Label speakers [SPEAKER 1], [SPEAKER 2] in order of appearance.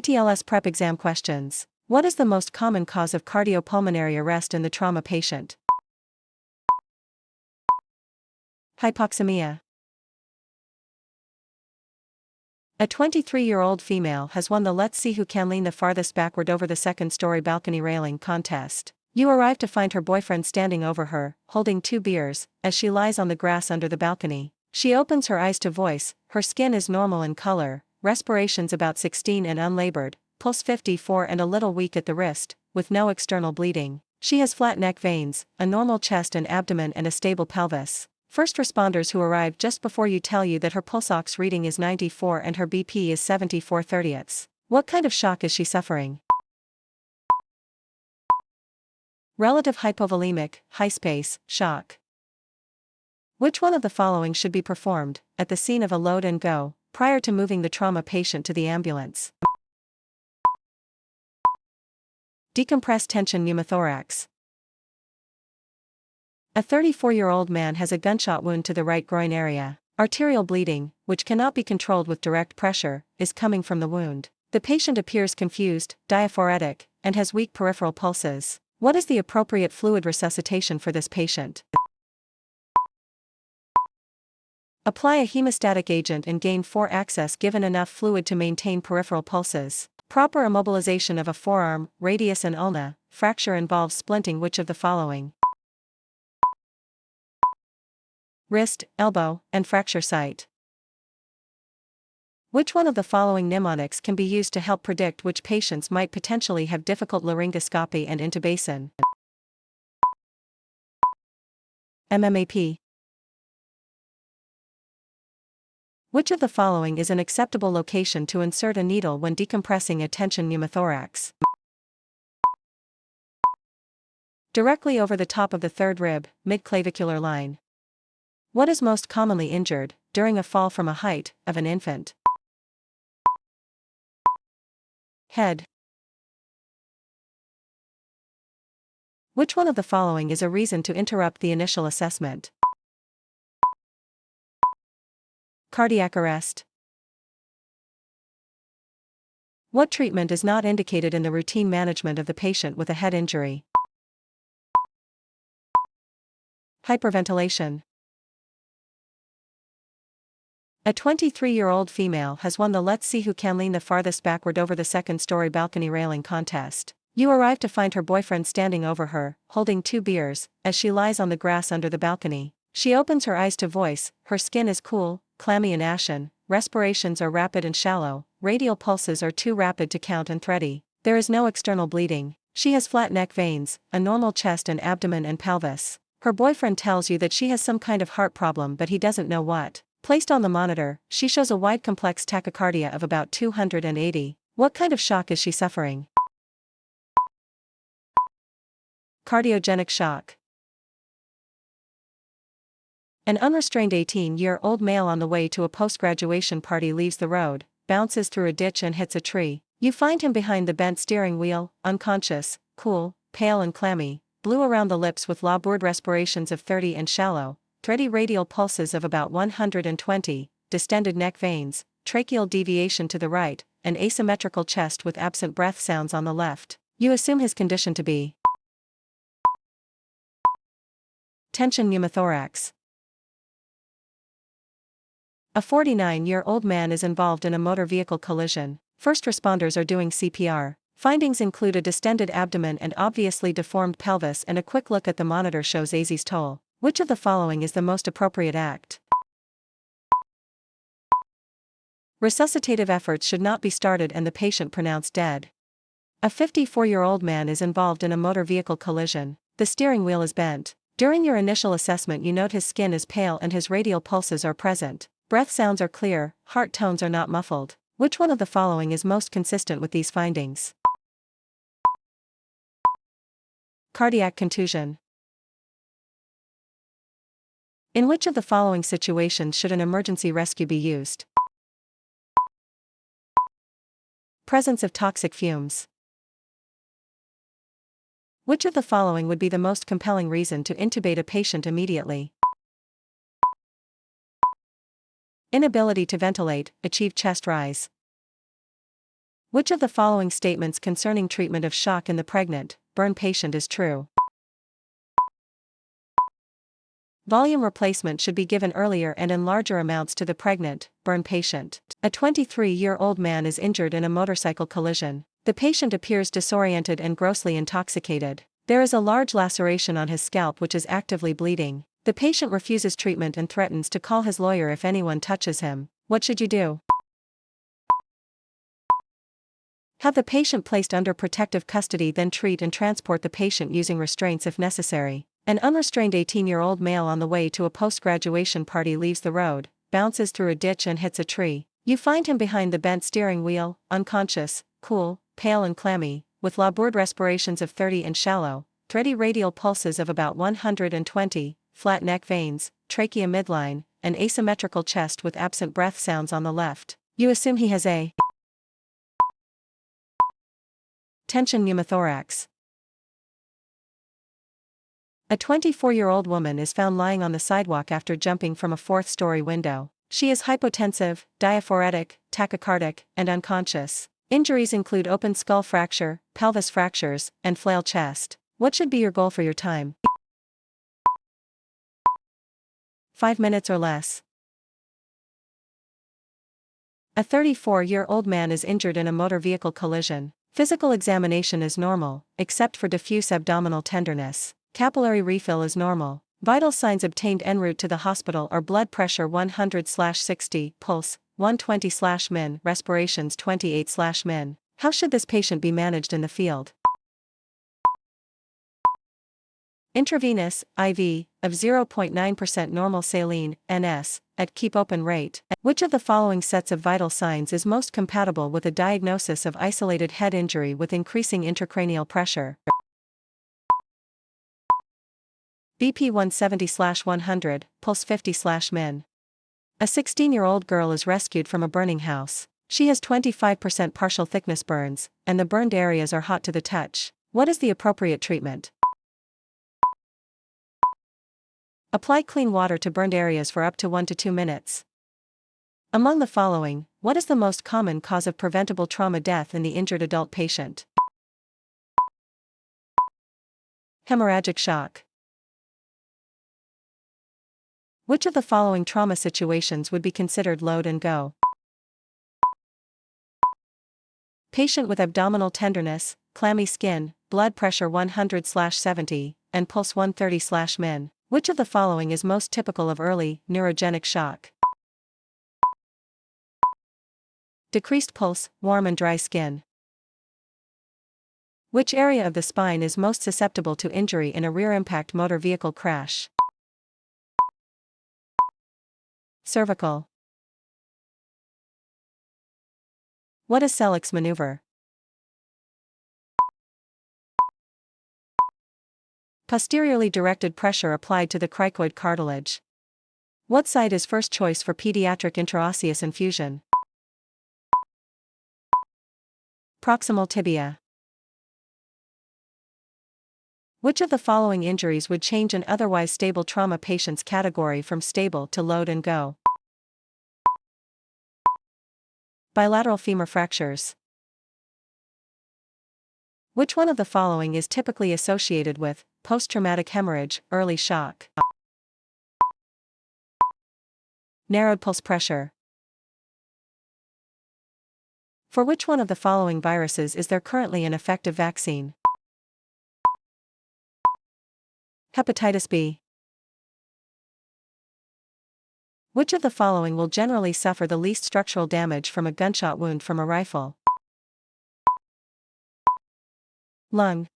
[SPEAKER 1] ITLS prep exam questions. What is the most common cause of cardiopulmonary arrest in the trauma patient? Hypoxemia. A 23-year-old female has won the Let's See Who Can Lean the Farthest Backward Over the Second-Story Balcony Railing contest. You arrive to find her boyfriend standing over her, holding 2 beers, as she lies on the grass under the balcony. She opens her eyes to voice, her skin is normal in color, respirations about 16 and unlabored, pulse 54 and a little weak at the wrist, with no external bleeding. She has flat neck veins, a normal chest and abdomen and a stable pelvis. First responders who arrive just before you tell you that her pulse ox reading is 94 and her BP is 74/30. What kind of shock is she suffering? Relative hypovolemic, high-space, shock. Which one of the following should be performed, at the scene of a load and go, prior to moving the trauma patient to the ambulance? Decompress tension pneumothorax. A 34-year-old man has a gunshot wound to the right groin area. Arterial bleeding, which cannot be controlled with direct pressure, is coming from the wound. The patient appears confused, diaphoretic, and has weak peripheral pulses. What is the appropriate fluid resuscitation for this patient? Apply a hemostatic agent and gain 4 access given enough fluid to maintain peripheral pulses. Proper immobilization of a forearm, radius and ulna, fracture involves splinting which of the following? Wrist, elbow, and fracture site. Which one of the following mnemonics can be used to help predict which patients might potentially have difficult laryngoscopy and intubation? MMAP. Which of the following is an acceptable location to insert a needle when decompressing a tension pneumothorax? Directly over the top of the third rib, mid-clavicular line. What is most commonly injured, during a fall from a height, of an infant? Head. Which one of the following is a reason to interrupt the initial assessment? Cardiac arrest. What treatment is not indicated in the routine management of the patient with a head injury? Hyperventilation. A 23-year-old female has won the Let's See Who Can Lean the Farthest Backward Over the Second-Story Balcony Railing contest. You arrive to find her boyfriend standing over her, holding 2 beers, as she lies on the grass under the balcony. She opens her eyes to voice, her skin is cool, clammy and ashen, respirations are rapid and shallow, radial pulses are too rapid to count and thready. There is no external bleeding. She has flat neck veins, a normal chest and abdomen and pelvis. Her boyfriend tells you that she has some kind of heart problem but he doesn't know what. Placed on the monitor, she shows a wide complex tachycardia of about 280. What kind of shock is she suffering? Cardiogenic shock. An unrestrained 18-year-old male on the way to a post-graduation party leaves the road, bounces through a ditch and hits a tree. You find him behind the bent steering wheel, unconscious, cool, pale and clammy, blue around the lips with labored respirations of 30 and shallow, thready radial pulses of about 120, distended neck veins, tracheal deviation to the right, an asymmetrical chest with absent breath sounds on the left. You assume his condition to be tension pneumothorax. A 49-year-old man is involved in a motor vehicle collision. First responders are doing CPR. Findings include a distended abdomen and obviously deformed pelvis, and a quick look at the monitor shows Azzi's toll. Which of the following is the most appropriate act? Resuscitative efforts should not be started and the patient pronounced dead. A 54-year-old man is involved in a motor vehicle collision. The steering wheel is bent. During your initial assessment you note his skin is pale and his radial pulses are present. Breath sounds are clear, heart tones are not muffled. Which one of the following is most consistent with these findings? Cardiac contusion. In which of the following situations should an emergency rescue be used? Presence of toxic fumes. Which of the following would be the most compelling reason to intubate a patient immediately? Inability to ventilate, achieve chest rise. Which of the following statements concerning treatment of shock in the pregnant, burn patient is true? Volume replacement should be given earlier and in larger amounts to the pregnant, burn patient. A 23-year-old man is injured in a motorcycle collision. The patient appears disoriented and grossly intoxicated. There is a large laceration on his scalp which is actively bleeding. The patient refuses treatment and threatens to call his lawyer if anyone touches him. What should you do? Have the patient placed under protective custody, then treat and transport the patient using restraints if necessary. An unrestrained 18-year-old male on the way to a post-graduation party leaves the road, bounces through a ditch and hits a tree. You find him behind the bent steering wheel, unconscious, cool, pale and clammy, with labored respirations of 30 and shallow, thready radial pulses of about 120, flat neck veins, trachea midline, an asymmetrical chest with absent breath sounds on the left. You assume he has a tension pneumothorax. A 24-year-old woman is found lying on the sidewalk after jumping from a fourth-story window. She is hypotensive, diaphoretic, tachycardic, and unconscious. Injuries include open skull fracture, pelvis fractures, and flail chest. What should be your goal for your time? 5 minutes or less. A 34-year-old man is injured in a motor vehicle collision. Physical examination is normal, except for diffuse abdominal tenderness. Capillary refill is normal. Vital signs obtained en route to the hospital are blood pressure 100/60, pulse 120/min, respirations 28/min. How should this patient be managed in the field? Intravenous, IV, of 0.9% normal saline, NS, at keep open rate. Which of the following sets of vital signs is most compatible with a diagnosis of isolated head injury with increasing intracranial pressure? BP 170/100, pulse 50/min. A 16-year-old girl is rescued from a burning house. She has 25% partial thickness burns, and the burned areas are hot to the touch. What is the appropriate treatment? Apply clean water to burned areas for up to 1 to 2 minutes. Among the following, what is the most common cause of preventable trauma death in the injured adult patient? Hemorrhagic shock. Which of the following trauma situations would be considered load and go? Patient with abdominal tenderness, clammy skin, blood pressure 100/70, and pulse 130/min. Which of the following is most typical of early, neurogenic shock? Decreased pulse, warm and dry skin. Which area of the spine is most susceptible to injury in a rear impact motor vehicle crash? Cervical. What is Selleck's maneuver? Posteriorly directed pressure applied to the cricoid cartilage. What site is first choice for pediatric intraosseous infusion? Proximal tibia. Which of the following injuries would change an otherwise stable trauma patient's category from stable to load and go? Bilateral femur fractures. Which one of the following is typically associated with post-traumatic hemorrhage, early shock? Narrowed pulse pressure. For which one of the following viruses is there currently an effective vaccine? Hepatitis B. Which of the following will generally suffer the least structural damage from a gunshot wound from a rifle? Lung.